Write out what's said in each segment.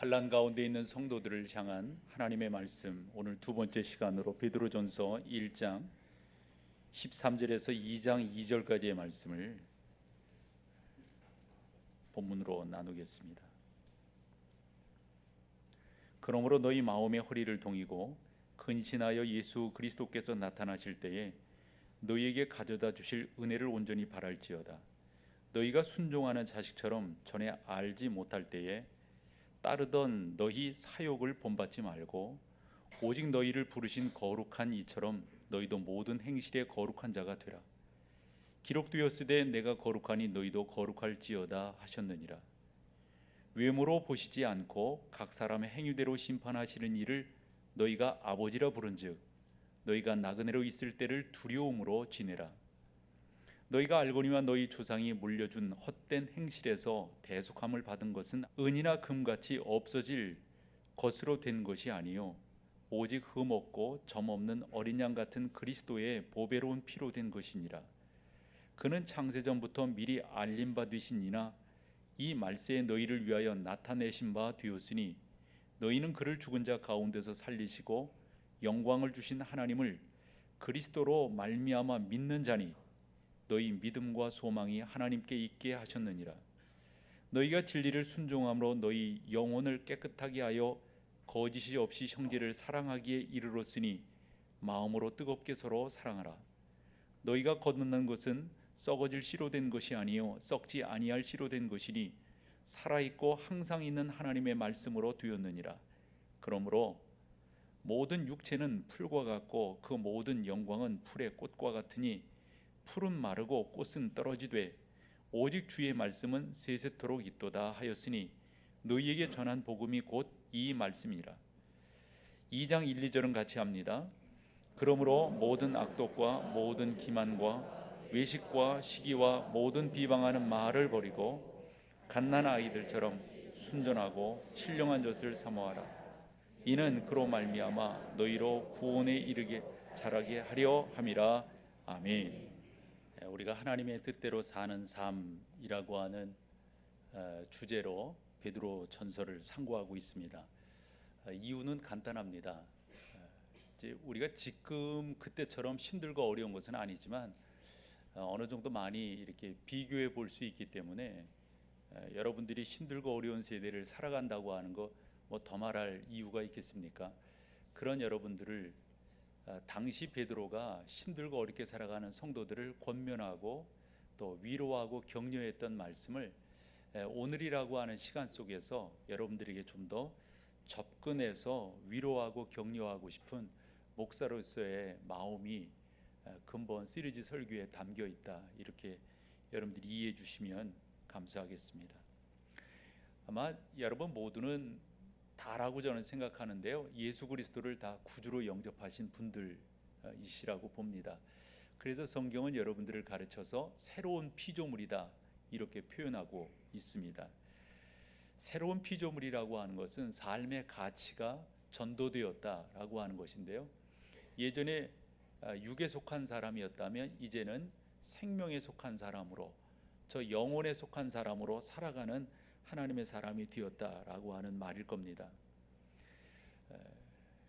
환난 가운데 있는 성도들을 향한 하나님의 말씀, 오늘 두 번째 시간으로 베드로전서 1장 13절에서 2장 2절까지의 말씀을 본문으로 나누겠습니다. 그러므로 너희 마음의 허리를 동이고 근신하여 예수 그리스도께서 나타나실 때에 너희에게 가져다 주실 은혜를 온전히 바랄지어다. 너희가 순종하는 자식처럼 전에 알지 못할 때에 따르던 너희 사욕을 본받지 말고 오직 너희를 부르신 거룩한 이처럼 너희도 모든 행실에 거룩한 자가 되라. 기록되었으되 내가 거룩하니 너희도 거룩할지어다 하셨느니라. 외모로 보시지 않고 각 사람의 행위대로 심판하시는 이를 너희가 아버지라 부른즉 너희가 나그네로 있을 때를 두려움으로 지내라. 너희가 알거니와 너희 조상이 물려준 헛된 행실에서 대속함을 받은 것은 은이나 금같이 없어질 것으로 된 것이 아니요 오직 흠없고 점없는 어린 양 같은 그리스도의 보배로운 피로 된 것이니라. 그는 창세전부터 미리 알린 바 되시니나 이 말세에 너희를 위하여 나타내신 바 되었으니 너희는 그를 죽은 자 가운데서 살리시고 영광을 주신 하나님을 그리스도로 말미암아 믿는 자니 너희 믿음과 소망이 하나님께 있게 하셨느니라. 너희가 진리를 순종함으로 너희 영혼을 깨끗하게 하여 거짓이 없이 형제를 사랑하기에 이르렀으니 마음으로 뜨겁게 서로 사랑하라. 너희가 거듭난 것은 썩어질 씨로 된 것이 아니요 썩지 아니할 씨로 된 것이니 살아있고 항상 있는 하나님의 말씀으로 되었느니라. 그러므로 모든 육체는 풀과 같고 그 모든 영광은 풀의 꽃과 같으니 풀은 마르고 꽃은 떨어지되 오직 주의 말씀은 세세토록 있도다 하였으니 너희에게 전한 복음이 곧 이 말씀이라. 2장 1, 2절은 같이 합니다. 그러므로 모든 악독과 모든 기만과 외식과 시기와 모든 비방하는 말을 버리고 갓난 아이들처럼 순전하고 신령한 젖을 사모하라. 이는 그로 말미암아 너희로 구원에 이르게 자라게 하려 함이라. 아멘. 우리가 하나님의 뜻대로 사는 삶이라고 하는 주제로 베드로 전서를 상고하고 있습니다. 이유는 간단합니다. 이제 우리가 지금 그때처럼 힘들고 어려운 것은 아니지만 어느 정도 많이 이렇게 비교해 볼 수 있기 때문에 여러분들이 힘들고 어려운 세대를 살아간다고 하는 거 뭐 더 말할 이유가 있겠습니까? 그런 여러분들을 당시 베드로가 힘들고 어렵게 살아가는 성도들을 권면하고 또 위로하고 격려했던 말씀을 오늘이라고 하는 시간 속에서 여러분들에게 좀 더 접근해서 위로하고 격려하고 싶은 목사로서의 마음이 근본 시리즈 설교에 담겨 있다. 이렇게 여러분들이 이해해 주시면 감사하겠습니다. 아마 여러분 모두는 다라고 저는 생각하는데요. 예수 그리스도를 다 구주로 영접하신 분들이시라고 봅니다. 그래서 성경은 여러분들을 가르쳐서 새로운 피조물이다 이렇게 표현하고 있습니다. 새로운 피조물이라고 하는 것은 삶의 가치가 전도되었다라고 하는 것인데요. 예전에 육에 속한 사람이었다면 이제는 생명에 속한 사람으로 저 영혼에 속한 사람으로 살아가는 하나님의 사람이 되었다라고 하는 말일 겁니다.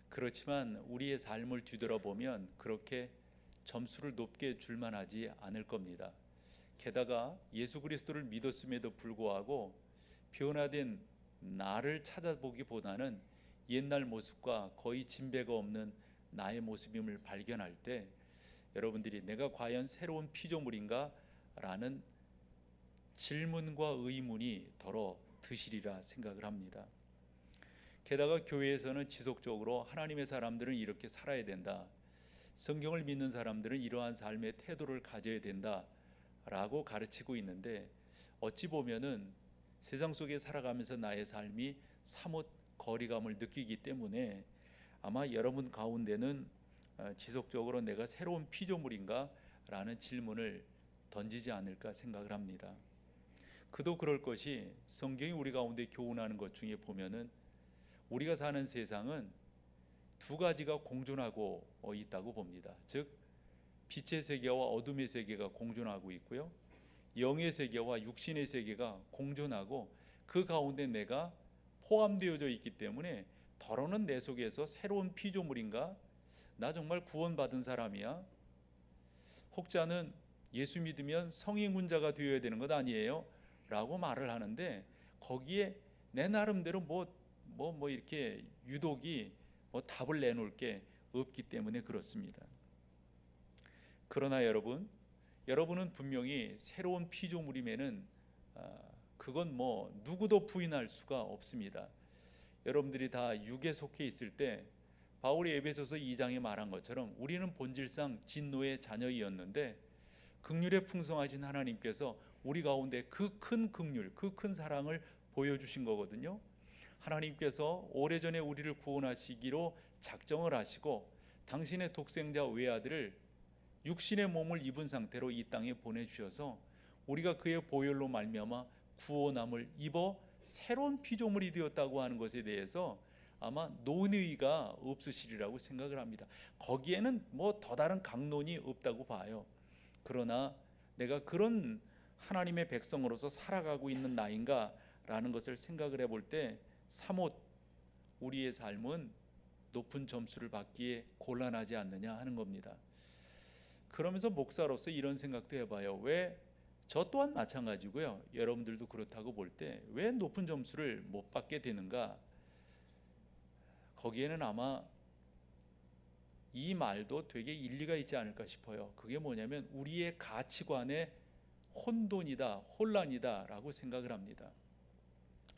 그렇지만 우리의 삶을 뒤돌아보면 그렇게 점수를 높게 줄만 하지 않을 겁니다. 게다가 예수 그리스도를 믿었음에도 불구하고 변화된 나를 찾아보기보다는 옛날 모습과 거의 진배가 없는 나의 모습임을 발견할 때 여러분들이 내가 과연 새로운 피조물인가? 라는 질문과 의문이 더러 드시리라 생각을 합니다. 게다가 교회에서는 지속적으로 하나님의 사람들은 이렇게 살아야 된다. 성경을 믿는 사람들은 이러한 삶의 태도를 가져야 된다. 라고 가르치고 있는데 어찌 보면은 세상 속에 살아가면서 나의 삶이 사뭇 거리감을 느끼기 때문에 아마 여러분 가운데는 지속적으로 내가 새로운 피조물인가? 라는 질문을 던지지 않을까 생각을 합니다. 그도 그럴 것이 성경이 우리 가운데 교훈하는 것 중에 보면은 우리가 사는 세상은 두 가지가 공존하고 있다고 봅니다. 즉 빛의 세계와 어둠의 세계가 공존하고 있고요. 영의 세계와 육신의 세계가 공존하고 그 가운데 내가 포함되어져 있기 때문에 더러는 내 속에서 새로운 피조물인가? 나 정말 구원받은 사람이야? 혹자는 예수 믿으면 성인군자가 되어야 되는 것 아니에요? 라고 말을 하는데 거기에 내 나름대로 뭐 이렇게 유독이 답을 내놓을 게 없기 때문에 그렇습니다. 그러나 여러분은 분명히 새로운 피조물임에는 그건 누구도 부인할 수가 없습니다. 여러분들이 다 육에 속해 있을 때 바울이 에베소서 2장에 말한 것처럼 우리는 본질상 진노의 자녀이었는데 긍휼에 풍성하신 하나님께서 우리 가운데 그 큰 긍휼, 그 큰 사랑을 보여주신 거거든요. 하나님께서 오래전에 우리를 구원하시기로 작정을 하시고 당신의 독생자 외아들을 육신의 몸을 입은 상태로 이 땅에 보내주셔서 우리가 그의 보혈로 말미암아 구원함을 입어 새로운 피조물이 되었다고 하는 것에 대해서 아마 논의가 없으시리라고 생각을 합니다. 거기에는 더 다른 강론이 없다고 봐요. 그러나 내가 그런 하나님의 백성으로서 살아가고 있는 나인가 라는 것을 생각을 해볼 때 사뭇 우리의 삶은 높은 점수를 받기에 곤란하지 않느냐 하는 겁니다. 그러면서 목사로서 이런 생각도 해봐요. 왜 저 또한 마찬가지고요. 여러분들도 그렇다고 볼 때 왜 높은 점수를 못 받게 되는가? 거기에는 아마 이 말도 되게 일리가 있지 않을까 싶어요. 그게 뭐냐면 우리의 가치관의 혼돈이다, 혼란이다 라고 생각을 합니다.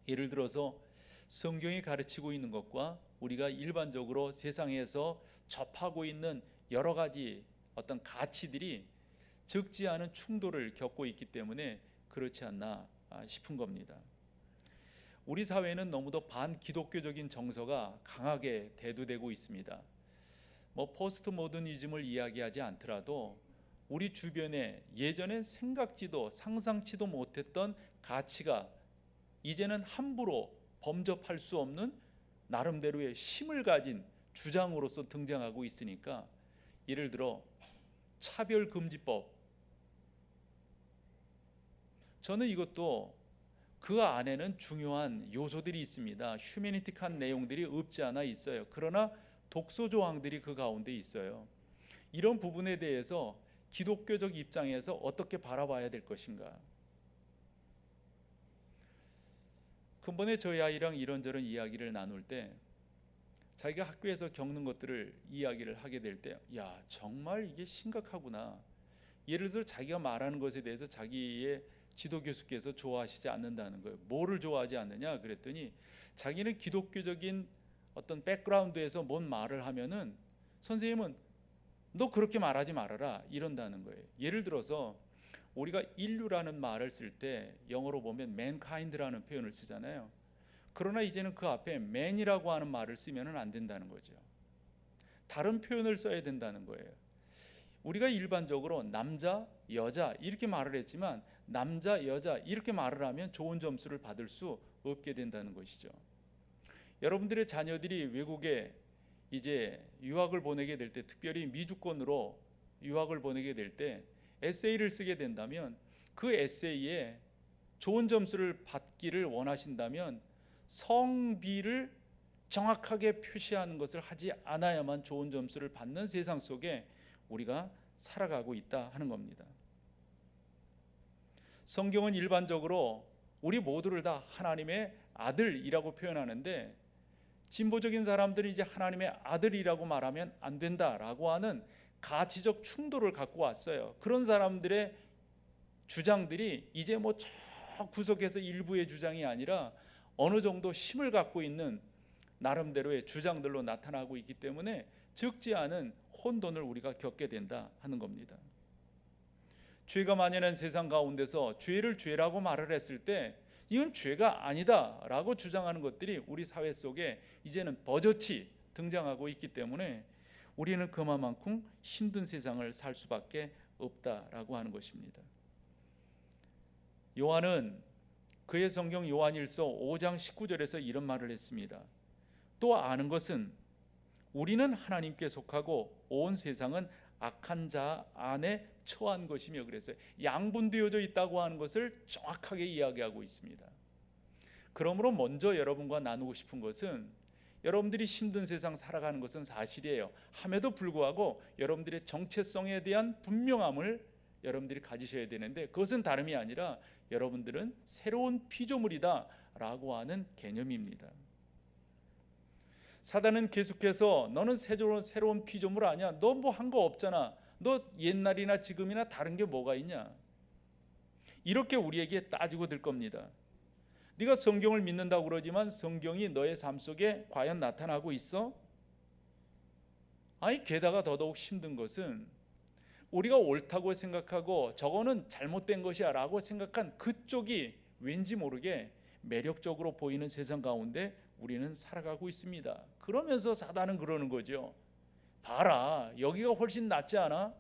예를 들어서 성경이 가르치고 있는 것과 우리가 일반적으로 세상에서 접하고 있는 여러 가지 어떤 가치들이 적지 않은 충돌을 겪고 있기 때문에 그렇지 않나 싶은 겁니다. 우리 사회는 너무도 반기독교적인 정서가 강하게 대두되고 있습니다. 포스트 모더니즘을 이야기하지 않더라도 우리 주변에 예전엔 생각지도 상상치도 못했던 가치가 이제는 함부로 범접할 수 없는 나름대로의 힘을 가진 주장으로서 등장하고 있으니까 예를 들어 차별금지법, 저는 이것도 그 안에는 중요한 요소들이 있습니다. 휴머니티한 내용들이 없지 않아 있어요. 그러나 독소 조항들이 그 가운데 있어요. 이런 부분에 대해서 기독교적 입장에서 어떻게 바라봐야 될 것인가? 근본에 저희 아이랑 이런저런 이야기를 나눌 때 자기가 학교에서 겪는 것들을 이야기를 하게 될 때 야, 정말 이게 심각하구나. 예를 들어 자기가 말하는 것에 대해서 자기의 지도 교수께서 좋아하시지 않는다는 거예요. 뭐를 좋아하지 않느냐 그랬더니 자기는 기독교적인 어떤 백그라운드에서 뭔 말을 하면은 선생님은 너 그렇게 말하지 말아라 이런다는 거예요. 예를 들어서 우리가 인류라는 말을 쓸 때 영어로 보면 mankind라는 표현을 쓰잖아요. 그러나 이제는 그 앞에 man이라고 하는 말을 쓰면은 안 된다는 거죠. 다른 표현을 써야 된다는 거예요. 우리가 일반적으로 남자, 여자 이렇게 말을 했지만 남자, 여자 이렇게 말을 하면 좋은 점수를 받을 수 없게 된다는 것이죠. 여러분들의 자녀들이 외국에 이제 유학을 보내게 될 때, 특별히 미주권으로 유학을 보내게 될 때 에세이를 쓰게 된다면 그 에세이에 좋은 점수를 받기를 원하신다면 성비를 정확하게 표시하는 것을 하지 않아야만 좋은 점수를 받는 세상 속에 우리가 살아가고 있다 하는 겁니다. 성경은 일반적으로 우리 모두를 다 하나님의 아들이라고 표현하는데 진보적인 사람들이 이제 하나님의 아들이라고 말하면 안 된다라고 하는 가치적 충돌을 갖고 왔어요. 그런 사람들의 주장들이 이제 저 구석에서 일부의 주장이 아니라 어느 정도 힘을 갖고 있는 나름대로의 주장들로 나타나고 있기 때문에 적지 않은 혼돈을 우리가 겪게 된다 하는 겁니다. 죄가 만연한 세상 가운데서 죄를 죄라고 말을 했을 때 이건 죄가 아니다라고 주장하는 것들이 우리 사회 속에 이제는 버젓이 등장하고 있기 때문에 우리는 그만큼 힘든 세상을 살 수밖에 없다라고 하는 것입니다. 요한은 그의 성경 요한일서 5장 19절에서 이런 말을 했습니다. 또 아는 것은 우리는 하나님께 속하고 온 세상은 악한 자 안에 처한 것이며 그랬어요. 양분되어져 있다고 하는 것을 정확하게 이야기하고 있습니다. 그러므로 먼저 여러분과 나누고 싶은 것은 여러분들이 힘든 세상 살아가는 것은 사실이에요. 함에도 불구하고 여러분들의 정체성에 대한 분명함을 여러분들이 가지셔야 되는데, 그것은 다름이 아니라 여러분들은 새로운 피조물이다 라고 하는 개념입니다. 사단은 계속해서 너는 새로운 피조물 아니야, 너 뭐 한 거 없잖아, 너 옛날이나 지금이나 다른 게 뭐가 있냐, 이렇게 우리에게 따지고 들 겁니다. 네가 성경을 믿는다고 그러지만 성경이 너의 삶 속에 과연 나타나고 있어? 아니, 게다가 더더욱 힘든 것은 우리가 옳다고 생각하고 저거는 잘못된 것이야 라고 생각한 그쪽이 왠지 모르게 매력적으로 보이는 세상 가운데 우리는 살아가고 있습니다. 그러면서 사단은 그러는 거죠. 봐라, 여기가 훨씬 낫지 않아?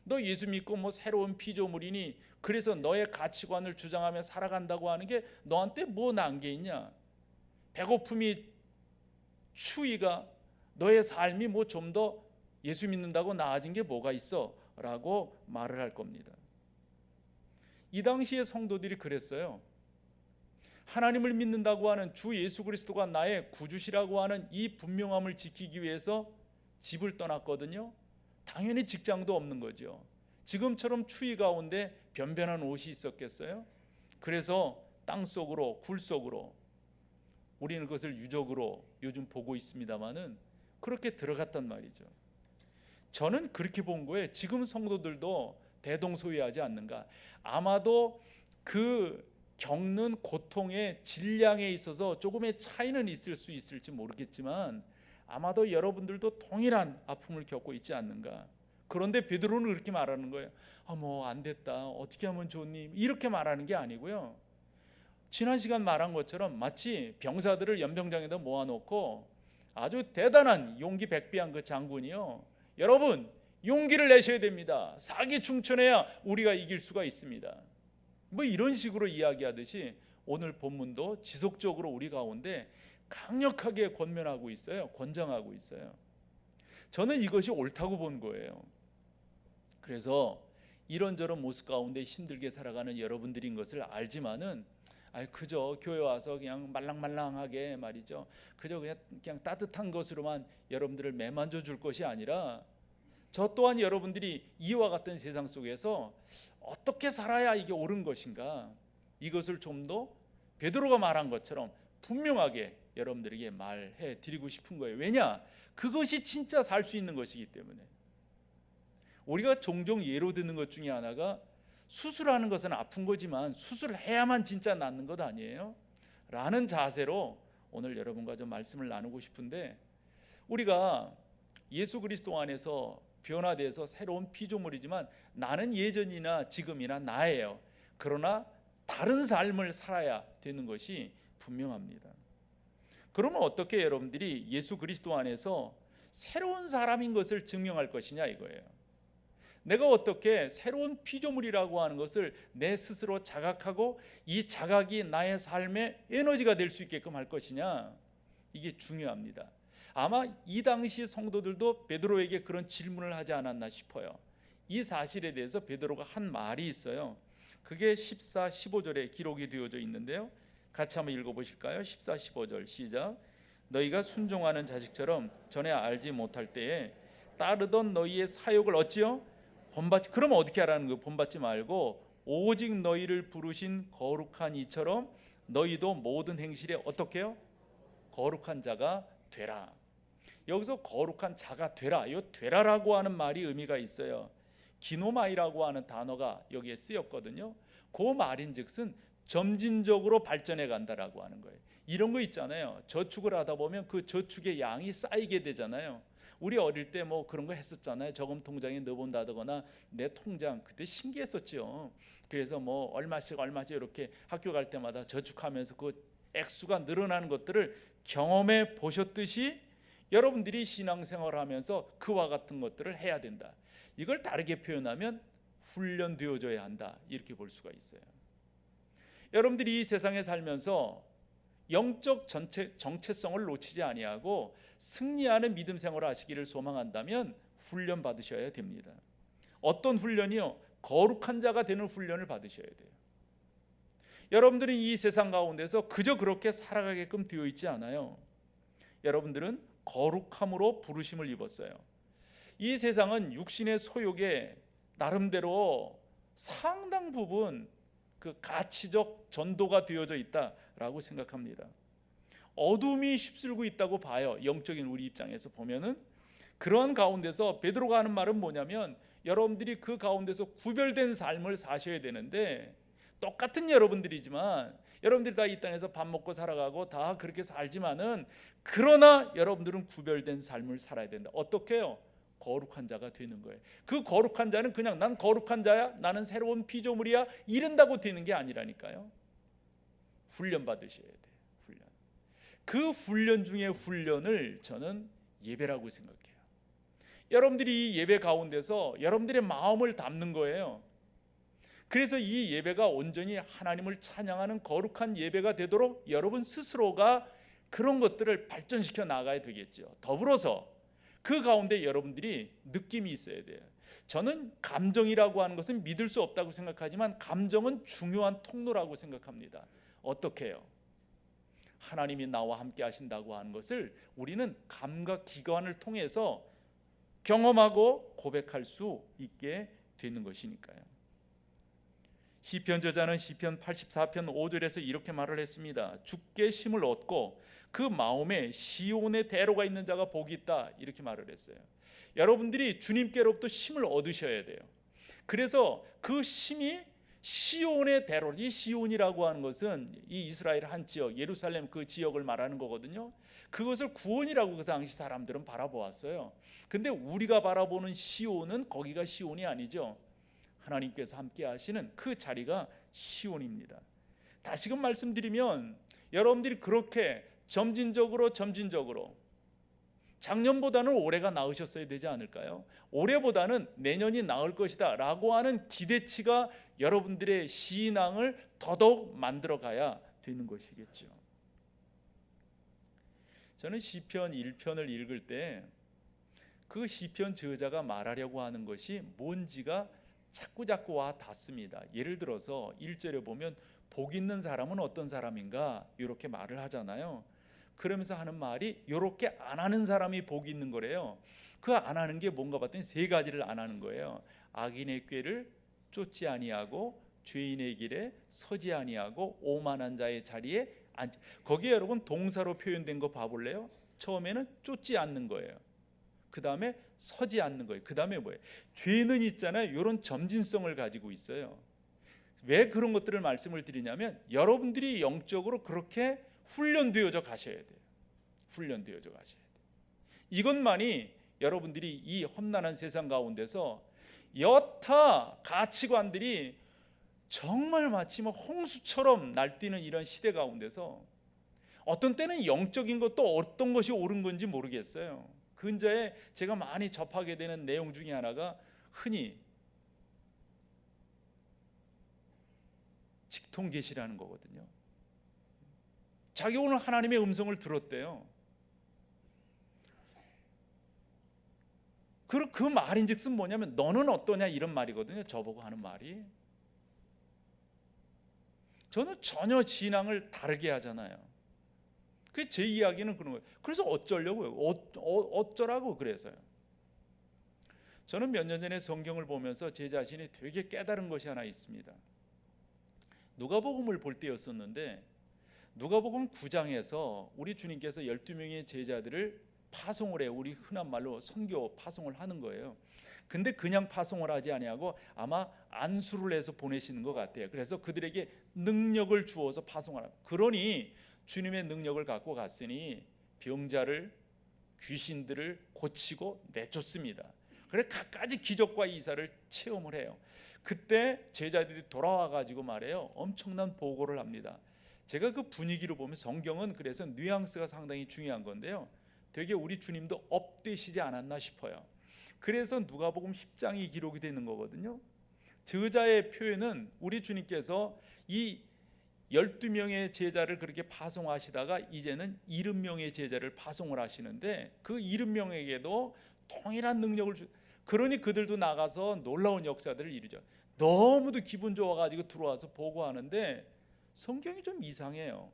너 예수 믿고 뭐 새로운 피조물이니 그래서 너의 가치관을 주장하며 살아간다고 하는 게 너한테 뭐 난 게 있냐? 배고픔이, 추위가, 너의 삶이 뭐 좀 더 예수 믿는다고 나아진 게 뭐가 있어? 라고 말을 할 겁니다. 이 당시의 성도들이 그랬어요. 하나님을 믿는다고 하는 주 예수 그리스도가 나의 구주시라고 하는 이 분명함을 지키기 위해서 집을 떠났거든요. 당연히 직장도 없는 거죠. 지금처럼 추위 가운데 변변한 옷이 있었겠어요? 그래서 땅 속으로, 굴 속으로, 우리는 그것을 유적으로 요즘 보고 있습니다마는 그렇게 들어갔단 말이죠. 저는 그렇게 본 거예요. 지금 성도들도 대동소이하지 않는가. 아마도 그 겪는 고통의 질량에 있어서 조금의 차이는 있을 수 있을지 모르겠지만 아마도 여러분들도 동일한 아픔을 겪고 있지 않는가. 그런데 베드로는 그렇게 말하는 거예요. 뭐 안 됐다, 어떻게 하면 좋니, 이렇게 말하는 게 아니고요. 지난 시간 말한 것처럼 마치 병사들을 연병장에다 모아놓고 아주 대단한 용기 백비한 그 장군이요, 여러분 용기를 내셔야 됩니다, 사기 충천해야 우리가 이길 수가 있습니다, 뭐 이런 식으로 이야기하듯이 오늘 본문도 지속적으로 우리 가운데 강력하게 권면하고 있어요. 권장하고 있어요. 저는 이것이 옳다고 본 거예요. 그래서 이런저런 모습 가운데 힘들게 살아가는 여러분들인 것을 알지만은 그저 교회 와서 그냥 말랑말랑하게 말이죠, 그저 그냥 따뜻한 것으로만 여러분들을 매만져 줄 것이 아니라 저 또한 여러분들이 이와 같은 세상 속에서 어떻게 살아야 이게 옳은 것인가, 이것을 좀 더 베드로가 말한 것처럼 분명하게 여러분들에게 말해 드리고 싶은 거예요. 왜냐? 그것이 진짜 살 수 있는 것이기 때문에. 우리가 종종 예로 드는 것 중에 하나가 수술하는 것은 아픈 거지만 수술해야만 진짜 낫는 것 아니에요? 라는 자세로 오늘 여러분과 좀 말씀을 나누고 싶은데, 우리가 예수 그리스도 안에서 변화돼서 새로운 피조물이지만 나는 예전이나 지금이나 나예요. 그러나 다른 삶을 살아야 되는 것이 분명합니다. 그러면 어떻게 여러분들이 예수 그리스도 안에서 새로운 사람인 것을 증명할 것이냐 이거예요. 내가 어떻게 새로운 피조물이라고 하는 것을 내 스스로 자각하고 이 자각이 나의 삶의 에너지가 될 수 있게끔 할 것이냐, 이게 중요합니다. 아마 이 당시 성도들도 베드로에게 그런 질문을 하지 않았나 싶어요. 이 사실에 대해서 베드로가 한 말이 있어요. 그게 14, 15절에 기록이 되어져 있는데요, 같이 한번 읽어보실까요? 14, 15절 시작. 너희가 순종하는 자식처럼 전에 알지 못할 때에 따르던 너희의 사욕을 어찌요? 본받지. 그러면 어떻게 하라는 거예요? 본받지 말고 오직 너희를 부르신 거룩한 이처럼 너희도 모든 행실에 어떻게 해요? 거룩한 자가 되라. 여기서 거룩한 자가 되라, 이 되라라고 하는 말이 의미가 있어요. 기노마이라고 하는 단어가 여기에 쓰였거든요. 그 말인즉슨 점진적으로 발전해 간다라고 하는 거예요. 이런 거 있잖아요. 저축을 하다 보면 그 저축의 양이 쌓이게 되잖아요. 우리 어릴 때 뭐 그런 거 했었잖아요. 저금 통장에 넣어본다거나 내 통장, 그때 신기했었죠. 그래서 뭐 얼마씩 이렇게 학교 갈 때마다 저축하면서 그 액수가 늘어나는 것들을 경험해 보셨듯이 여러분들이 신앙생활을 하면서 그와 같은 것들을 해야 된다. 이걸 다르게 표현하면 훈련되어져야 한다, 이렇게 볼 수가 있어요. 여러분들이 이 세상에 살면서 영적 정체성을 놓치지 아니하고 승리하는 믿음 생활을 하시기를 소망한다면 훈련 받으셔야 됩니다. 어떤 훈련이요? 거룩한 자가 되는 훈련을 받으셔야 돼요. 여러분들이 이 세상 가운데서 그저 그렇게 살아가게끔 되어 있지 않아요. 여러분들은 거룩함으로 부르심을 입었어요. 이 세상은 육신의 소욕에 나름대로 상당 부분 그 가치적 전도가 되어져 있다라고 생각합니다. 어둠이 휩쓸고 있다고 봐요. 영적인 우리 입장에서 보면은. 그러한 가운데서 베드로가 하는 말은 뭐냐면, 여러분들이 그 가운데서 구별된 삶을 사셔야 되는데, 똑같은 여러분들이지만 여러분들이 다 이 땅에서 밥 먹고 살아가고 다 그렇게 살지만은, 그러나 여러분들은 구별된 삶을 살아야 된다. 어떻게 해요? 거룩한 자가 되는 거예요. 그 거룩한 자는 그냥 난 거룩한 자야, 나는 새로운 피조물이야 이른다고 되는 게 아니라니까요. 훈련 받으셔야 돼요. 훈련. 그 훈련 중에 훈련을 저는 예배라고 생각해요. 여러분들이 이 예배 가운데서 여러분들의 마음을 담는 거예요. 그래서 이 예배가 온전히 하나님을 찬양하는 거룩한 예배가 되도록 여러분 스스로가 그런 것들을 발전시켜 나가야 되겠죠. 더불어서 그 가운데 여러분들이 느낌이 있어야 돼요. 저는 감정이라고 하는 것은 믿을 수 없다고 생각하지만 감정은 중요한 통로라고 생각합니다. 어떻게 해요? 하나님이 나와 함께 하신다고 하는 것을 우리는 감각 기관을 통해서 경험하고 고백할 수 있게 되는 것이니까요. 시편 저자는 시편 84편 5절에서 이렇게 말을 했습니다. 주께 힘을 얻고 그 마음에 시온의 대로가 있는 자가 복이 있다, 이렇게 말을 했어요. 여러분들이 주님께로부터 힘을 얻으셔야 돼요. 그래서 그 힘이 시온의 대로, 이 시온이라고 하는 것은 이 이스라엘 한 지역, 예루살렘 그 지역을 말하는 거거든요. 그것을 구원이라고 그 당시 사람들은 바라보았어요. 근데 우리가 바라보는 시온은 거기가 시온이 아니죠. 하나님께서 함께 하시는 그 자리가 시온입니다. 다시금 말씀드리면 여러분들이 그렇게 점진적으로 작년보다는 올해가 나으셨어야 되지 않을까요? 올해보다는 내년이 나을 것이다 라고 하는 기대치가 여러분들의 신앙을 더더욱 만들어가야 되는 것이겠죠. 저는 시편 1편을 읽을 때 그 시편 저자가 말하려고 하는 것이 뭔지가 자꾸 와 닿습니다. 예를 들어서 1절에 보면 복 있는 사람은 어떤 사람인가 이렇게 말을 하잖아요. 그러면서 하는 말이 이렇게 안 하는 사람이 복이 있는 거래요. 그 안 하는 게 뭔가 봤더니 세 가지를 안 하는 거예요. 악인의 꾀를 쫓지 아니하고 죄인의 길에 서지 아니하고 오만한 자의 자리에 앉. 거기에 여러분 동사로 표현된 거 봐볼래요? 처음에는 쫓지 않는 거예요. 그 다음에 서지 않는 거예요. 그 다음에 뭐예요? 죄는 있잖아요. 이런 점진성을 가지고 있어요. 왜 그런 것들을 말씀을 드리냐면 여러분들이 영적으로 그렇게 훈련되어져 가셔야 돼요. 훈련되어져 가셔야 돼요. 이것만이 여러분들이 이 험난한 세상 가운데서 여타 가치관들이 정말 마치 홍수처럼 날뛰는 이런 시대 가운데서 어떤 때는 영적인 것도 어떤 것이 옳은 건지 모르겠어요. 근자에 제가 많이 접하게 되는 내용 중에 하나가 흔히 직통계시라는 거거든요. 자기 오늘 하나님의 음성을 들었대요. 그 말인즉슨 뭐냐면 너는 어떠냐 이런 말이거든요. 저보고 하는 말이. 저는 전혀 진앙을 다르게 하잖아요. 그 제 이야기는 그런 거예요. 그래서 어쩌려고요? 어쩌라고 그래서요. 저는 몇 년 전에 성경을 보면서 제 자신이 되게 깨달은 것이 하나 있습니다. 누가복음을 볼 때였었는데 누가복음 9장에서 우리 주님께서 12명의 제자들을 파송을 해요. 우리 흔한 말로 선교 파송을 하는 거예요. 근데 그냥 파송을 하지 아니하고 아마 안수를 해서 보내시는 것 같아요. 그래서 그들에게 능력을 주어서 파송하라. 그러니 주님의 능력을 갖고 갔으니 병자를 귀신들을 고치고 내쫓습니다. 그래 갖가지 기적과 이사를 체험을 해요. 그때 제자들이 돌아와 가지고 말해요. 엄청난 보고를 합니다. 제가 그 분위기로 보면 성경은 그래서 뉘앙스가 상당히 중요한 건데요. 되게 우리 주님도 업되시지 않았나 싶어요. 그래서 누가복음 10장이 기록이 되는 거거든요. 저자의 표현은 우리 주님께서 이 12명의 제자를 그렇게 파송하시다가 이제는 70명의 제자를 파송을 하시는데 그 70명에게도 동일한 능력을 그러니 그들도 나가서 놀라운 역사들을 이루죠. 너무도 기분 좋아가지고 들어와서 보고하는데 성경이 좀 이상해요.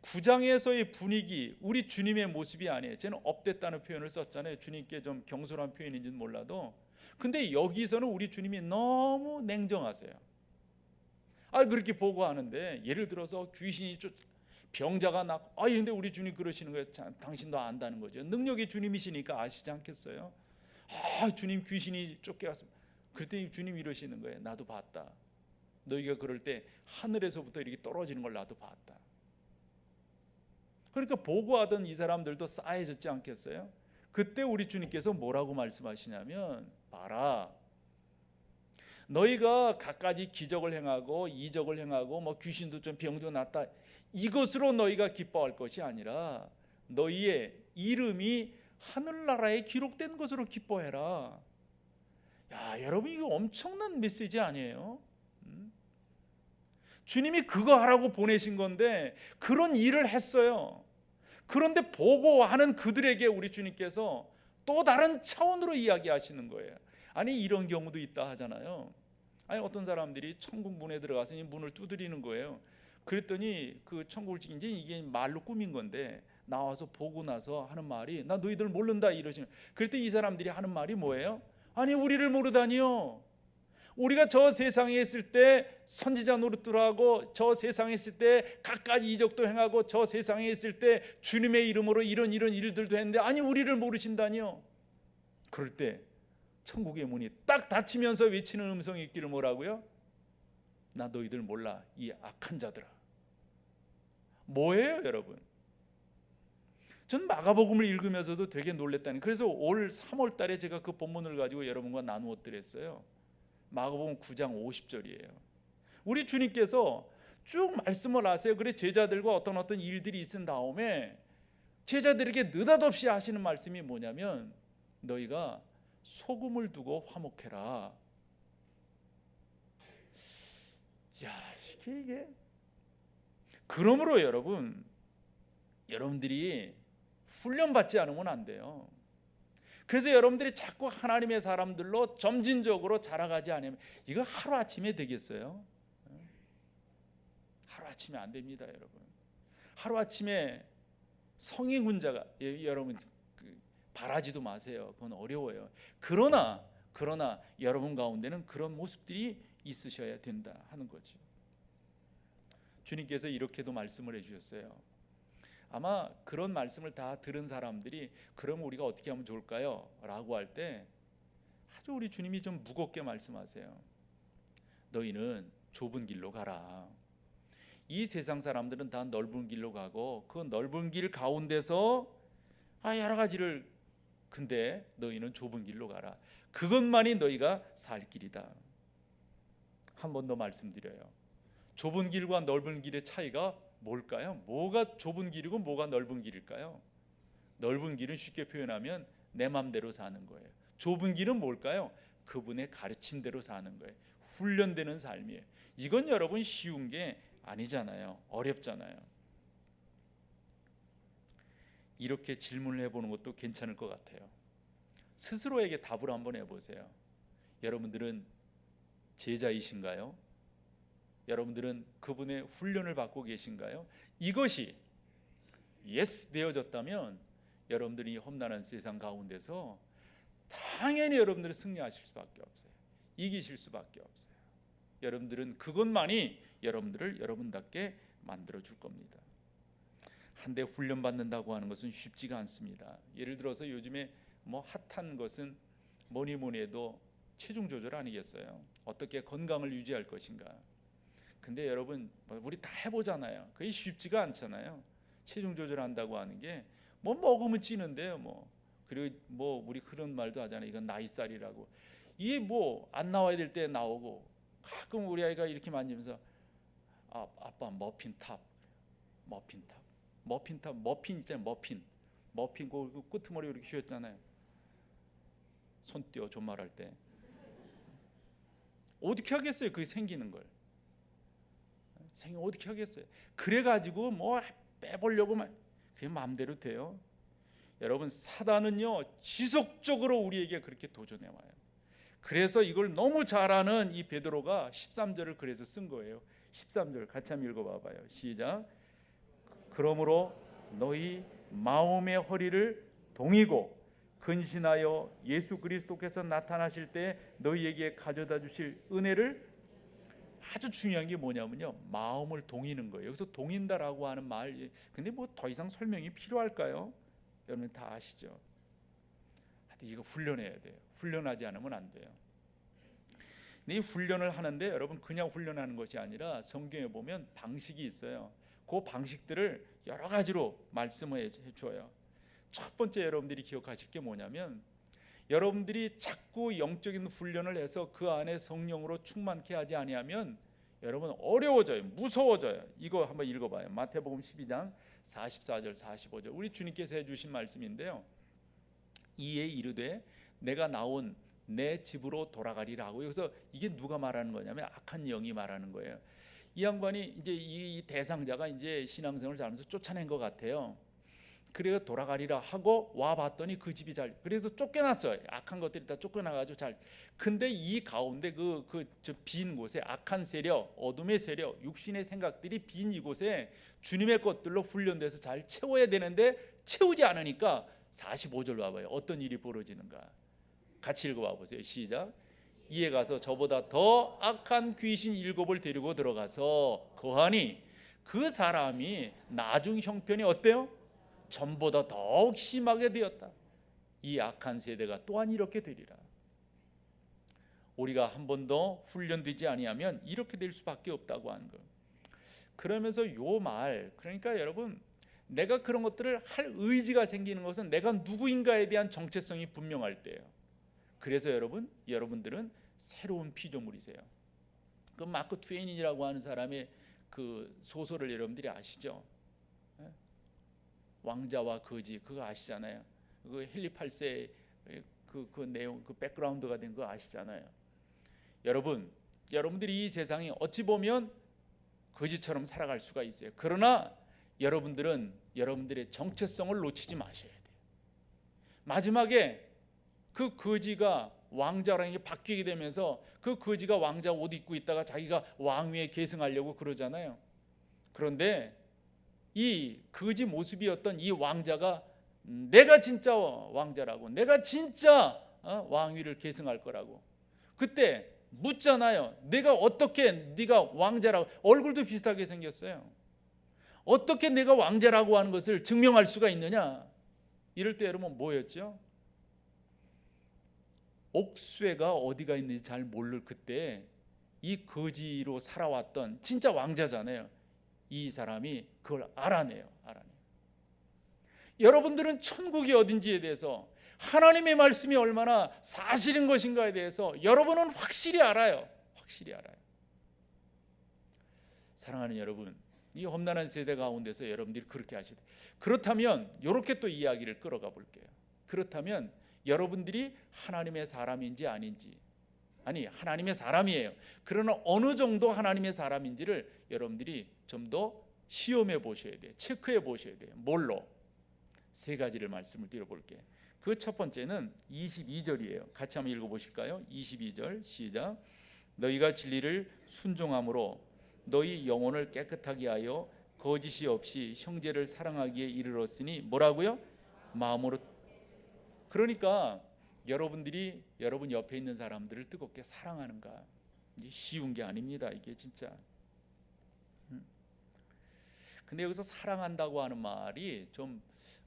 9장에서의 분위기, 우리 주님의 모습이 아니에요. 저는 업됐다는 표현을 썼잖아요. 주님께 좀 경솔한 표현인지는 몰라도, 근데 여기서는 우리 주님이 너무 냉정하세요. 그렇게 보고하는데, 예를 들어서 귀신이 병자가 낫고, 근데 우리 주님 그러시는 거예요. 당신도 안다는 거죠. 능력의 주님이시니까 아시지 않겠어요? 주님 귀신이 쫓겨갔습니다. 그랬더니 주님 이러시는 거예요. 나도 봤다. 너희가 그럴 때 하늘에서부터 이렇게 떨어지는 걸 나도 봤다. 그러니까 보고하던 이 사람들도 싸해졌지 않겠어요? 그때 우리 주님께서 뭐라고 말씀하시냐면, 봐라, 너희가 갖가지 기적을 행하고 이적을 행하고 뭐 귀신도 좀 병도 낫다, 이것으로 너희가 기뻐할 것이 아니라 너희의 이름이 하늘나라에 기록된 것으로 기뻐해라. 여러분, 이거 엄청난 메시지 아니에요? 주님이 그거 하라고 보내신 건데 그런 일을 했어요. 그런데 보고하는 그들에게 우리 주님께서 또 다른 차원으로 이야기하시는 거예요. 이런 경우도 있다 하잖아요. 어떤 사람들이 천국 문에 들어가서 문을 두드리는 거예요. 그랬더니 그 천국을 이제 이게 말로 꾸민 건데 나와서 보고 나서 하는 말이, 나 너희들 모른다 이러시는. 그랬더니 이 사람들이 하는 말이 뭐예요? 우리를 모르다니요. 우리가 저 세상에 있을 때 선지자 노릇들 하고, 저 세상에 있을 때 갖가지 이적도 행하고, 저 세상에 있을 때 주님의 이름으로 이런 일들도 했는데 우리를 모르신다니요. 그럴 때 천국의 문이 딱 닫히면서 외치는 음성이 있기를 뭐라고요? 나 너희들 몰라, 이 악한 자들아. 뭐예요, 여러분? 전 마가복음을 읽으면서도 되게 놀랬다니. 그래서 올 3월 달에 제가 그 본문을 가지고 여러분과 나누어 드렸어요. 마가복음 9장 50절이에요. 우리 주님께서 쭉 말씀을 하세요. 그래, 제자들과 어떤 일들이 있은 다음에 제자들에게 느닷없이 하시는 말씀이 뭐냐면, 너희가 소금을 두고 화목해라. 이게 그러므로 여러분들이 훈련받지 않으면 안 돼요. 그래서 여러분들이 자꾸 하나님의 사람들로 점진적으로 자라가지 않으면 이거 하루아침에 되겠어요? 하루아침에 안 됩니다, 여러분. 하루아침에 성인 군자가, 여러분 바라지도 마세요. 그건 어려워요. 그러나 여러분 가운데는 그런 모습들이 있으셔야 된다 하는 거죠. 주님께서 이렇게도 말씀을 해주셨어요. 아마 그런 말씀을 다 들은 사람들이, 그럼 우리가 어떻게 하면 좋을까요? 라고 할 때 아주 우리 주님이 좀 무겁게 말씀하세요. 너희는 좁은 길로 가라. 이 세상 사람들은 다 넓은 길로 가고, 그 넓은 길 가운데서 여러 가지를, 근데 너희는 좁은 길로 가라. 그것만이 너희가 살 길이다. 한 번 더 말씀드려요. 좁은 길과 넓은 길의 차이가 뭘까요? 뭐가 좁은 길이고 뭐가 넓은 길일까요? 넓은 길은 쉽게 표현하면 내 맘대로 사는 거예요. 좁은 길은 뭘까요? 그분의 가르침대로 사는 거예요. 훈련되는 삶이에요. 이건 여러분 쉬운 게 아니잖아요. 어렵잖아요. 이렇게 질문을 해보는 것도 괜찮을 것 같아요. 스스로에게 답을 한번 해보세요. 여러분들은 제자이신가요? 여러분들은 그분의 훈련을 받고 계신가요? 이것이 예스 되어졌다면 여러분들이 험난한 세상 가운데서 당연히 여러분들은 승리하실 수밖에 없어요. 이기실 수밖에 없어요. 여러분들은 그것만이 여러분들을 여러분답게 만들어 줄 겁니다. 한데 훈련받는다고 하는 것은 쉽지가 않습니다. 예를 들어서 요즘에 핫한 것은 뭐니 해도 체중 조절 아니겠어요? 어떻게 건강을 유지할 것인가? 근데 여러분, 우리 다 해보잖아요. 그게 쉽지가 않잖아요. 체중 조절한다고 하는 게 먹으면 찌는데요. 그리고 우리 그런 말도 하잖아요. 이건 나이살이라고. 이게 안 나와야 될 때 나오고, 가끔 우리 아이가 이렇게 만지면서 아빠 머핀탑 머핀 있잖아요. 머핀 그 끄트머리 이렇게 휘었잖아요. 손 떼어 존말할 때 어떻게 하겠어요? 그게 생기는 걸. 어떻게 하겠어요? 그래가지고 빼보려고만, 그게 마음대로 돼요? 여러분, 사단은요 지속적으로 우리에게 그렇게 도전해와요. 그래서 이걸 너무 잘 아는 이 베드로가 13절을 그래서 쓴 거예요. 13절 같이 한번 읽어봐봐요. 시작. 그러므로 너희 마음의 허리를 동이고 근신하여 예수 그리스도께서 나타나실 때 너희에게 가져다 주실 은혜를, 아주 중요한 게 뭐냐면요, 마음을 동이는 거예요. 여기서 동인다라고 하는 말, 근데 뭐 더 이상 설명이 필요할까요? 여러분 다 아시죠? 이거 훈련해야 돼요. 훈련하지 않으면 안 돼요. 이 훈련을 하는데 여러분 그냥 훈련하는 것이 아니라 성경에 보면 방식이 있어요. 그 방식들을 여러 가지로 말씀을 해줘요. 첫 번째 여러분들이 기억하실 게 뭐냐면, 여러분들이 자꾸 영적인 훈련을 해서 그 안에 성령으로 충만케 하지 아니하면 여러분 어려워져요. 무서워져요. 이거 한번 읽어봐요. 마태복음 12장 44절 45절 우리 주님께서 해주신 말씀인데요. 이에 이르되 내가 나온 내 집으로 돌아가리라 하고, 여기서 이게 누가 말하는 거냐면 악한 영이 말하는 거예요. 이 양반이 이제 이 대상자가 이제 신앙생활을 잘하면서 쫓아낸 것 같아요. 그래서 돌아가리라 하고 와 봤더니 그 집이 잘, 그래서 쫓겨났어요. 악한 것들이 다 쫓겨나가지고 잘. 근데 이 가운데 저 빈 곳에 악한 세력, 어둠의 세력, 육신의 생각들이 빈 이곳에 주님의 것들로 훈련돼서 잘 채워야 되는데 채우지 않으니까 45절 와봐요. 어떤 일이 벌어지는가? 같이 읽어봐 보세요. 시작. 이에 가서 저보다 더 악한 귀신 7을 데리고 들어가서 거하니 그 사람이 나중 형편이 어때요? 전보다 더욱 심하게 되었다. 이 악한 세대가 또한 이렇게 되리라. 우리가 한 번도 훈련되지 아니하면 이렇게 될 수밖에 없다고 하는 거. 그러면서 요 말, 그러니까 여러분 내가 그런 것들을 할 의지가 생기는 것은 내가 누구인가에 대한 정체성이 분명할 때예요. 그래서 여러분들은 새로운 피조물이세요. 그 마크 트웨인이라고 하는 사람의 그 소설을 여러분들이 아시죠? 왕자와 거지, 그거 아시잖아요. 그 헨리 8세 그 내용, 그 백그라운드가 된 거 아시잖아요. 여러분들이 이 세상에 어찌 보면 거지처럼 살아갈 수가 있어요. 그러나 여러분들은 여러분들의 정체성을 놓치지 마셔야 돼요. 마지막에 그 거지가 왕자라는 게 바뀌게 되면서 그 거지가 왕자 옷 입고 있다가 자기가 왕위에 계승하려고 그러잖아요. 그런데 이 거지 모습이었던 이 왕자가 내가 진짜 왕자라고, 내가 진짜 왕위를 계승할 거라고 그때 묻잖아요. 내가 어떻게 네가 왕자라고, 얼굴도 비슷하게 생겼어요. 어떻게 내가 왕자라고 하는 것을 증명할 수가 있느냐? 이럴 때 여러분 뭐였죠? 옥쇠가 어디가 있는지 잘 모를 그때 이 거지로 살아왔던 진짜 왕자잖아요. 이 사람이 그걸 알아내요. 여러분들은 천국이 어딘지에 대해서, 하나님의 말씀이 얼마나 사실인 것인가에 대해서 여러분은 확실히 알아요. 사랑하는 여러분, 이 험난한 세대 가운데서 여러분들이 그렇게 하시되, 그렇다면 이렇게 또 이야기를 끌어가 볼게요. 그렇다면 여러분들이 하나님의 사람인지 아닌지, 아니 하나님의 사람이에요. 그러나 어느 정도 하나님의 사람인지를 여러분들이 좀 더 시험해 보셔야 돼요. 체크해 보셔야 돼요. 뭘로? 세 가지를 말씀을 드려볼게요. 그 첫 번째는 22절이에요. 같이 한번 읽어보실까요? 22절 시작. 너희가 진리를 순종함으로 너희 영혼을 깨끗하게 하여 거짓이 없이 형제를 사랑하기에 이르렀으니 뭐라고요? 마음으로. 그러니까 여러분들이 여러분 옆에 있는 사람들을 뜨겁게 사랑하는가, 이게 쉬운 게 아닙니다. 이게 진짜. 근데 여기서 사랑한다고 하는 말이 좀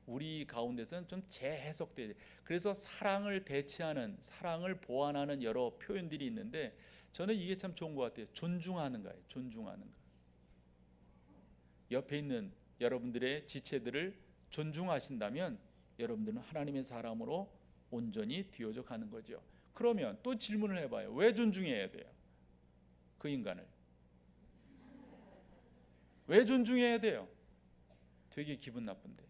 우리 가운데서는 좀 재해석돼요. 그래서 사랑을 대체하는, 사랑을 보완하는 여러 표현들이 있는데 저는 이게 참 좋은 것 같아요. 존중하는 거예요. 존중하는 거. 옆에 있는 여러분들의 지체들을 존중하신다면 여러분들은 하나님의 사람으로 온전히 뒤어져 가는 거죠. 그러면 또 질문을 해봐요. 왜 존중해야 돼요? 그 인간을 왜 존중해야 돼요? 되게 기분 나쁜데.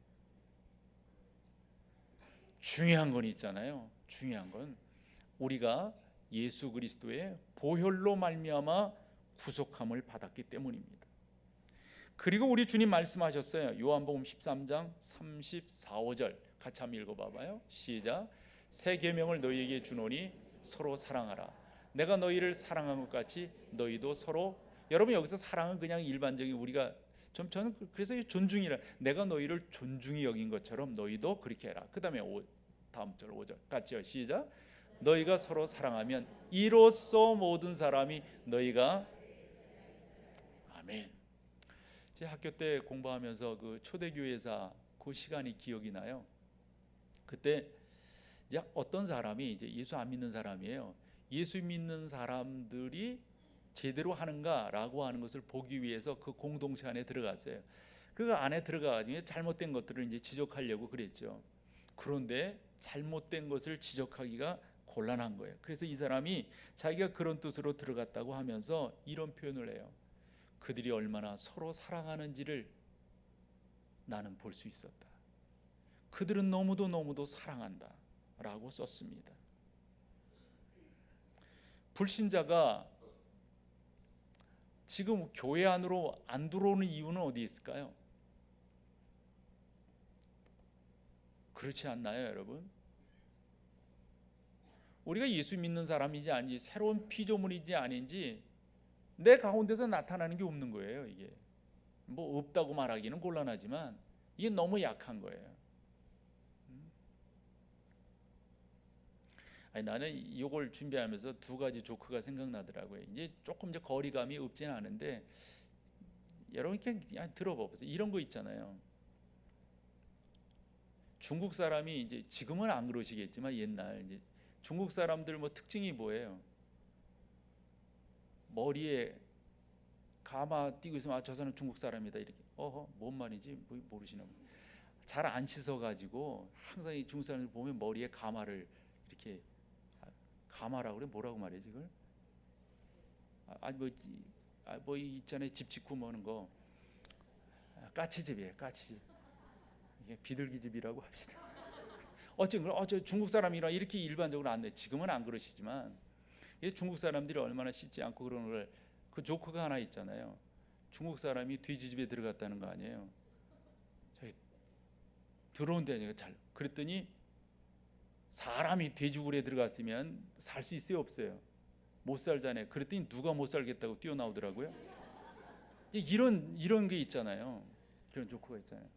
중요한 건 있잖아요. 중요한 건 우리가 예수 그리스도의 보혈로 말미암아 구속함을 받았기 때문입니다. 그리고 우리 주님 말씀하셨어요. 요한복음 13장 34, 5절 같이 한번 읽어봐봐요. 시작. 새 계명을 너희에게 주노니 서로 사랑하라. 내가 너희를 사랑한 것 같이 너희도 서로. 여러분 여기서 사랑은 그냥 일반적인 우리가 저는 그래서 존중이라 내가 너희를 존중히 여긴 것처럼 너희도 그렇게 해라. 그다음에 다음 절 5절 같이요. 시작. 너희가 서로 사랑하면 이로써 모든 사람이 너희가 아멘. 제 학교 때 공부하면서 그 초대교회사 그 시간이 기억이 나요. 그때 이제 어떤 사람이 이제 예수 안 믿는 사람이에요. 예수 믿는 사람들이 제대로 하는가라고 하는 것을 보기 위해서 그 공동체 안에 들어갔어요. 그 안에 들어가가지고 잘못된 것들을 이제 지적하려고 그랬죠. 그런데 잘못된 것을 지적하기가 곤란한 거예요. 그래서 이 사람이 자기가 그런 뜻으로 들어갔다고 하면서 이런 표현을 해요. 그들이 얼마나 서로 사랑하는지를 나는 볼 수 있었다. 그들은 너무도 사랑한다 라고 썼습니다. 불신자가 지금 교회 안으로 안 들어오는 이유는 어디 있을까요? 그렇지 않나요, 여러분? 우리가 예수 믿는 사람이지 아닌지 새로운 피조물인지 아닌지 내 가운데서 나타나는 게 없는 거예요. 이게 뭐 없다고 말하기는 곤란하지만 이게 너무 약한 거예요. 아니, 나는 이걸 준비하면서 두 가지 조크가 생각나더라고요. 이제 조금 이제 거리감이 없진 않은데 여러분 그냥 들어보세요. 이런 거 있잖아요. 중국 사람이 이제 지금은 안 그러시겠지만 옛날 이제 중국 사람들 뭐 특징이 뭐예요? 머리에 가마 띄고 있으면 저 사람 중국 사람이다 이렇게. 뭔 말인지 모르시나 봐요. 잘 안 씻어가지고 항상 이 중국 사람들 보면 머리에 가마를 이렇게 가마라고 그래 뭐라고 말이지 그걸? 뭐 있잖아요 집 짓고 뭐는 거 까치집이에요 까치집. 이게 비둘기집이라고 합시다. 어쨌든 저 중국 사람이라 이렇게 일반적으로 안 돼. 지금은 안 그러시지만 중국 사람들이 얼마나 씻지 않고 그러는 걸 그 조크가 하나 있잖아요. 중국 사람이 돼지집에 들어갔다는 거 아니에요. 저기 들어온데 잘 그랬더니 사람이 돼지굴에 들어갔으면 살 수 있어요 없어요? 못 살잖아요. 그랬더니 누가 못 살겠다고 뛰어나오더라고요. 이런 게 있잖아요. 그런 조크가 있잖아요.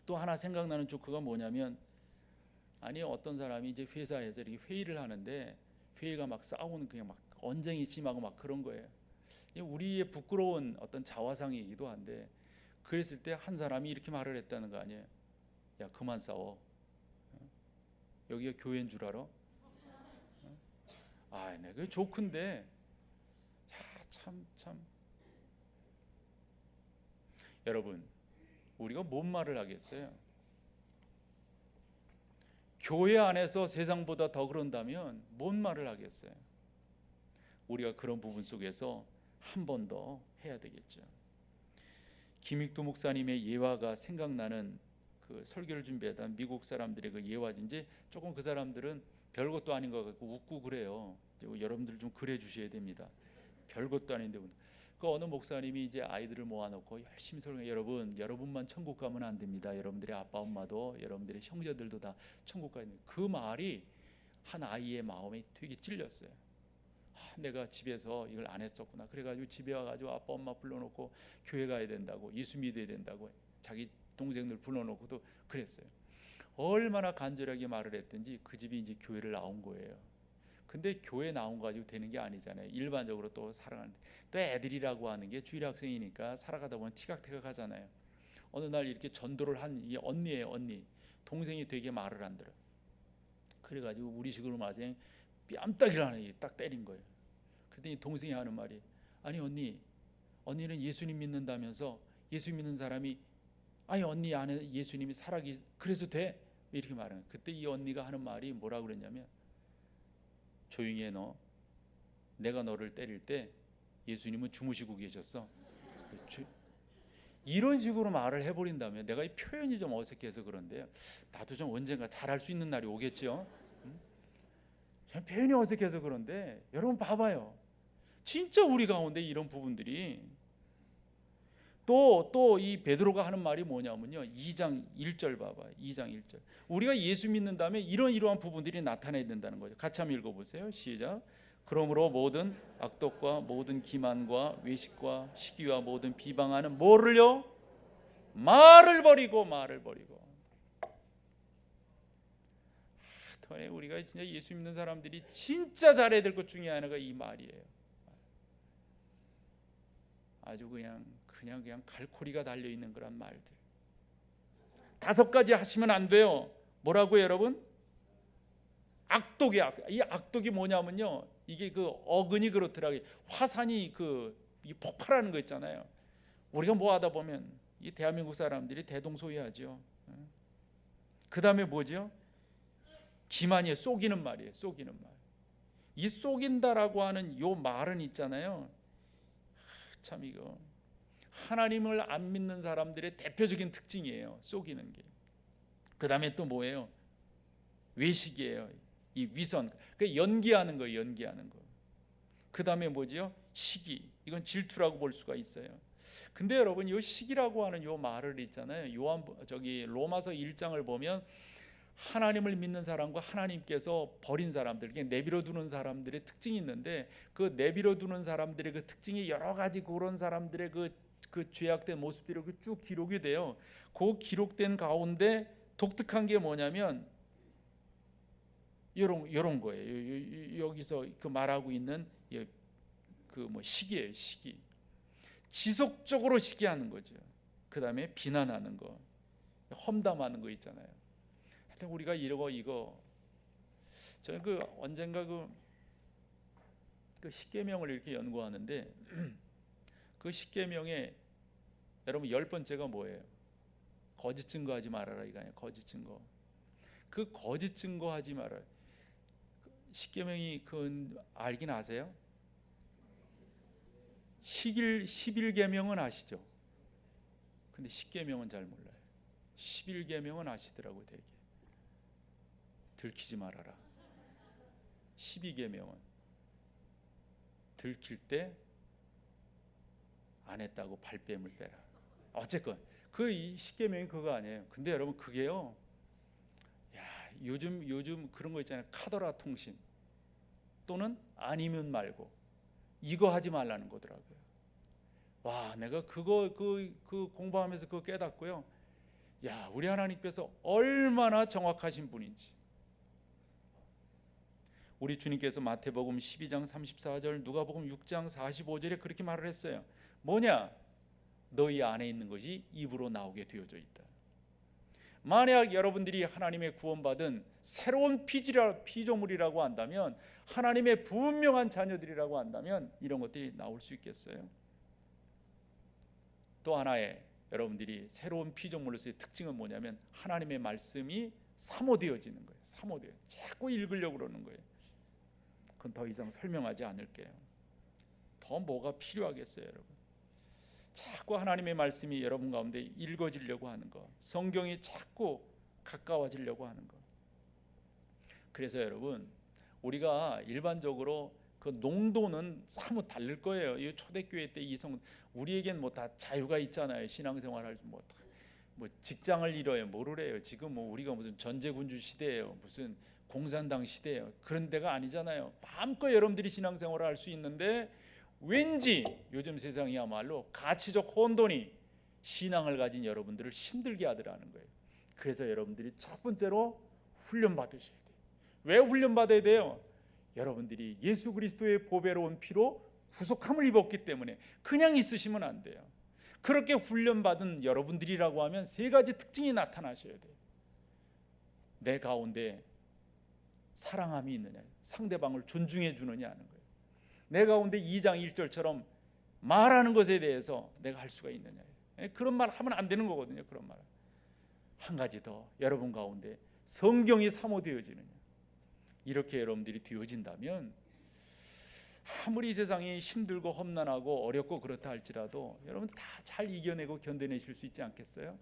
또 하나 생각나는 조크가 뭐냐면 아니 어떤 사람이 이제 회사에서 이렇게 회의를 하는데 회의가 막 싸우는 그냥 막 언쟁이 심하고 막 그런 거예요. 우리의 부끄러운 어떤 자화상이기도 한데 그랬을 때 한 사람이 이렇게 말을 했다는 거 아니에요. 야 그만 싸워. 여기가 교회인 줄 알아? 내가 조크인데 참 여러분 우리가 뭔 말을 하겠어요? 교회 안에서 세상보다 더 그런다면 뭔 말을 하겠어요? 우리가 그런 부분 속에서 한 번 더 해야 되겠죠. 김익두 목사님의 예화가 생각나는 그 설교를 준비하던 미국 사람들의 그 예화인지 조금 그 사람들은 별것도 아닌 것 같고 웃고 그래요. 여러분들 좀 그래 주셔야 됩니다. 별것도 아닌데 그 어느 목사님이 이제 아이들을 모아놓고 열심히 설명해. 여러분만 천국 가면 안 됩니다. 여러분들의 아빠 엄마도 여러분들의 형제들도 다 천국 가야 됩니다. 그 말이 한 아이의 마음에 되게 찔렸어요. 내가 집에서 이걸 안 했었구나. 그래가지고 집에 와가지고 아빠 엄마 불러놓고 교회 가야 된다고 예수 믿어야 된다고 자기 동생들 불러놓고도 그랬어요. 얼마나 간절하게 말을 했든지 그 집이 이제 교회를 나온 거예요. 근데 교회 나온 거 가지고 되는 게 아니잖아요. 일반적으로 또 살아가는데 또 애들이라고 하는 게 주일 학생이니까 살아가다 보면 티각태각 하잖아요. 어느 날 이렇게 전도를 한 이 언니예요. 언니 동생이 되게 말을 안 들어. 그래가지고 우리식으로 말하자면 뺨따기를 하는 게 딱 때린 거예요. 그랬더니 동생이 하는 말이 아니 언니는 예수님 믿는다면서 예수 믿는 사람이 아니 언니 안에 예수님이 살아계 그래서 돼? 이렇게 말하는. 그때 이 언니가 하는 말이 뭐라고 그랬냐면 조용히 해 너. 내가 너를 때릴 때 예수님은 주무시고 계셨어. 이런 식으로 말을 해버린다면 내가 이 표현이 좀 어색해서 그런데요. 나도 좀 언젠가 잘할 수 있는 날이 오겠죠. 표현이 어색해서 그런데 여러분 봐봐요. 진짜 우리 가운데 이런 부분들이 또 이 베드로가 하는 말이 뭐냐면요. 2장 1절 봐봐요. 2장 1절. 우리가 예수 믿는다면 이러한 부분들이 나타나야 된다는 거죠. 같이 한번 읽어보세요. 시작. 그러므로 모든 악독과 모든 기만과 외식과 시기와 모든 비방하는 뭐를요? 말을 버리고 말을 버리고. 우리가 진짜 예수 믿는 사람들이 진짜 잘해야 될 것 중에 하나가 이 말이에요. 아주 그냥 갈고리가 달려 있는 그런 말들. 5가지 하시면 안 돼요. 뭐라고요, 여러분? 이 악독이 뭐냐면요, 이게 그 어근이 그렇더라고요. 화산이 이 폭발하는 거 있잖아요. 우리가 뭐 하다 보면 이 대한민국 사람들이 대동소이하죠. 그 다음에 뭐죠? 기만이에요. 속이는 말이에요. 속이는 말. 이 속인다라고 하는 요 말은 있잖아요. 참 이거 하나님을 안 믿는 사람들의 대표적인 특징이에요. 속이는 게. 그 다음에 또 뭐예요? 외식이에요. 이 위선, 그 연기하는 거예요. 연기하는 거. 그 다음에 뭐지요? 시기. 이건 질투라고 볼 수가 있어요. 근데 여러분, 이 시기라고 하는 요 말을 있잖아요. 로마서 1장을 보면 하나님을 믿는 사람과 하나님께서 버린 사람들, 내버려 두는 사람들의 특징이 있는데, 그 내버려 두는 사람들의 그 특징이 여러 가지 그런 사람들의 그 죄악된 모습들이 쭉 기록이 돼요. 그 기록된 가운데 독특한 게 뭐냐면 이런 거예요. 여기서 그 말하고 있는 시기예요. 시기. 지속적으로 시기하는 거죠. 그 다음에 비난하는 거, 험담하는 거 있잖아요. 하여튼 우리가 이거 저는 언젠가 그 십계명을 이렇게 연구하는데 그 십계명에 여러분 10번째가 뭐예요? 거짓 증거하지 말아라 이거예요. 거짓 증거. 그 거짓 증거하지 말아라. 십계명이 알긴 아세요? 11계명은 아시죠? 근데 십계명은 잘 몰라요. 11계명은 아시더라고요. 되게. 들키지 말아라. 12계명은 들킬 때 안 했다고 발뺌을 빼라. 어쨌건 그 10계명이 그거 아니에요. 근데 여러분 그게요, 요즘 그런 거 있잖아요. 카더라 통신 또는 아니면 말고 이거 하지 말라는 거더라고요. 와, 내가 그거 공부하면서 그거 깨닫고요. 우리 하나님께서 얼마나 정확하신 분인지. 우리 주님께서 마태복음 12장 34절, 누가복음 6장 45절에 그렇게 말을 했어요. 뭐냐? 너희 안에 있는 것이 입으로 나오게 되어져 있다. 만약 여러분들이 하나님의 구원받은 새로운 피조물이라고 한다면, 하나님의 분명한 자녀들이라고 한다면 이런 것들이 나올 수 있겠어요? 또 하나의 여러분들이 새로운 피조물로서의 특징은 뭐냐면 하나님의 말씀이 사모되어지는 거예요. 사모돼요. 자꾸 읽으려고 그러는 거예요. 그건 더 이상 설명하지 않을게요. 더 뭐가 필요하겠어요, 여러분? 자꾸 하나님의 말씀이 여러분 가운데 읽어지려고 하는 거, 성경이 자꾸 가까워지려고 하는 거. 그래서 여러분, 우리가 일반적으로 그 농도는 사뭇 다를 거예요. 이 초대교회 때 우리에겐 뭐 다 자유가 있잖아요. 신앙생활할 뭐 직장을 잃어요, 뭐를 해요. 지금 뭐 우리가 무슨 전제군주 시대예요, 무슨 공산당 시대예요. 그런 데가 아니잖아요. 마음껏 여러분들이 신앙생활을 할 수 있는데, 왠지 요즘 세상이야말로 가치적 혼돈이 신앙을 가진 여러분들을 힘들게 하더라는 거예요. 그래서 여러분들이 첫 번째로 훈련 받으셔야 돼요. 왜 훈련 받아야 돼요? 여러분들이 예수 그리스도의 보배로운 피로 구속함을 입었기 때문에 그냥 있으시면 안 돼요. 그렇게 훈련받은 여러분들이라고 하면 3가지 특징이 나타나셔야 돼요. 내 가운데 사랑함이 있느냐, 상대방을 존중해 주느냐 하는 거예요. 내 가운데 2장 1절처럼 말하는 것에 대해서 내가 할 수가 있느냐. 그런 말 하면 안 되는 거거든요. 그런 말. 한 가지 더, 여러분 가운데 성경이 사모되어지느냐. 이렇게 여러분들이 되어진다면 아무리 세상이 힘들고 험난하고 어렵고 그렇다 할지라도 여러분 다 잘 이겨내고 견뎌내실 수 있지 않겠어요?